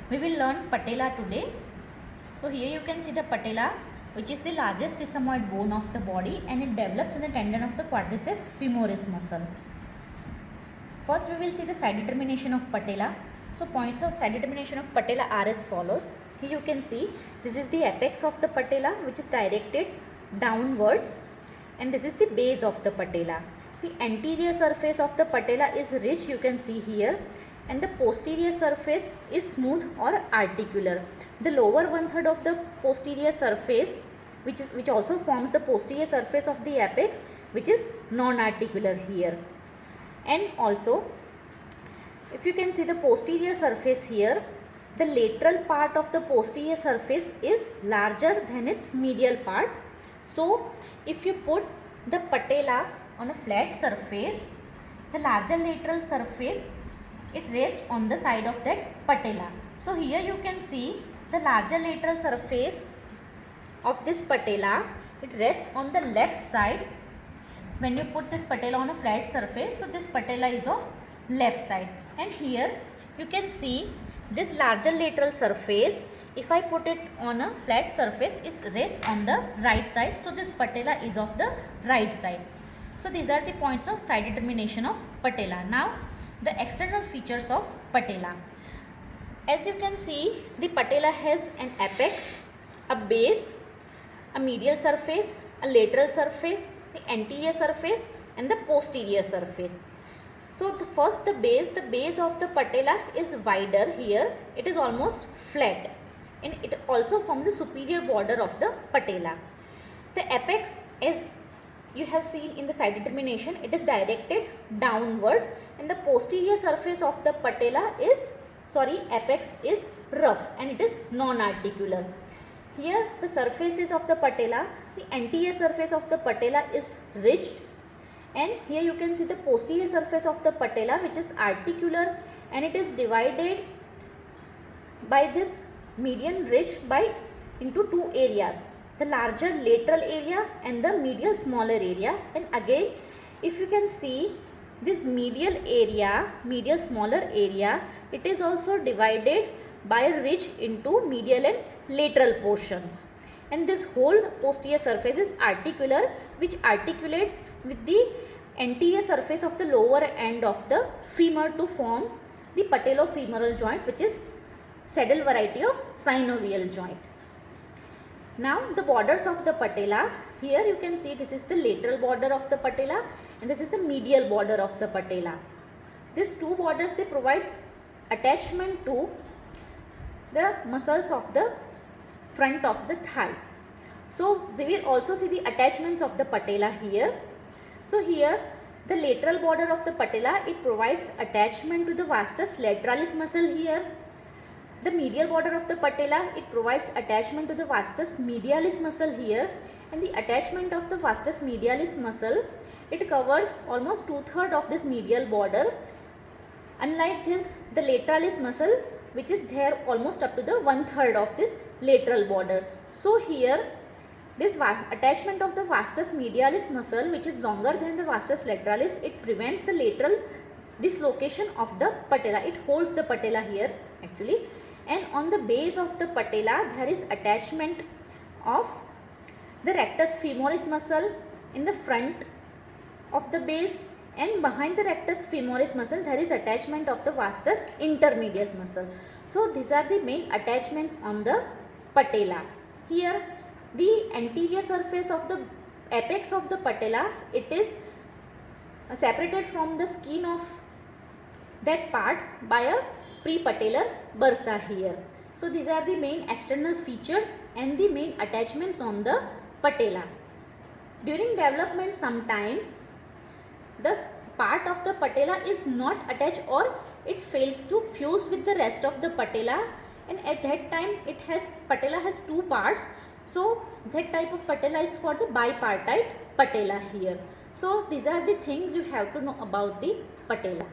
We will learn patella today. So here you can see the patella, which is the largest sesamoid bone of the body, and it develops in the tendon of the quadriceps femoris muscle. First we will see the side determination of patella. So points of side determination of patella are as follows. Here you can see this is the apex of the patella, which is directed downwards, and this is the base of the patella. The anterior surface of the patella is ridge, you can see here, and the posterior surface is smooth or articular. The lower one third of the posterior surface, which also forms the posterior surface of the apex, which is non-articular here. And also, if you can see the posterior surface here, the lateral part of the posterior surface is larger than its medial part. So if you put the patella on a flat surface, the larger lateral surface, it rests on the side of that patella. So here you can see the larger lateral surface of this patella, it rests on the left side. When you put this patella on a flat surface, so this patella is of left side, and here you can see this larger lateral surface, if I put it on a flat surface, it rests on the right side, so this patella is of the right side. So these are the points of side determination of patella. Now the external features of patella. As you can see, the patella has an apex, a base, a medial surface, a lateral surface, the anterior surface, and the posterior surface. So the base of the patella is wider here. It is almost flat, and it also forms the superior border of the patella. The apex, as you have seen in the side determination, it is directed downwards, and the posterior surface of the patella apex is rough and it is non-articular. Here the surfaces of the patella, the anterior surface of the patella is ridged, and here you can see the posterior surface of the patella, which is articular, and it is divided by this median ridge into two areas, the larger lateral area and the medial smaller area. And again, if you can see this medial smaller area, it is also divided by a ridge into medial and lateral portions, and this whole posterior surface is articular, which articulates with the anterior surface of the lower end of the femur to form the patellofemoral joint, which is saddle variety of synovial joint. Now the borders of the patella, here you can see this is the lateral border of the patella and this is the medial border of the patella. These two borders, they provide attachment to the muscles of the front of the thigh. So we will also see the attachments of the patella here. So here the lateral border of the patella, it provides attachment to the vastus lateralis muscle here. The medial border of the patella, it provides attachment to the vastus medialis muscle here, and the attachment of the vastus medialis muscle, it covers almost 2/3 of this medial border. Unlike this, the lateralis muscle, which is there almost up to the 1/3 of this lateral border. So here this attachment of the vastus medialis muscle, which is longer than the vastus lateralis, it prevents the lateral dislocation of the patella. It holds the patella here actually, and on the base of the patella there is attachment of the rectus femoris muscle in the front of the base, and behind the rectus femoris muscle there is attachment of the vastus intermedius muscle. So these are the main attachments on the patella. Here the anterior surface of the apex of the patella, it is separated from the skin of that part by a prepatellar bursa here. So these are the main external features and the main attachments on the patella. During development, sometimes the part of the patella is not attached or it fails to fuse with the rest of the patella, and at that time patella has two parts. So that type of patella is called the bipartite patella here. So these are the things you have to know about the patella.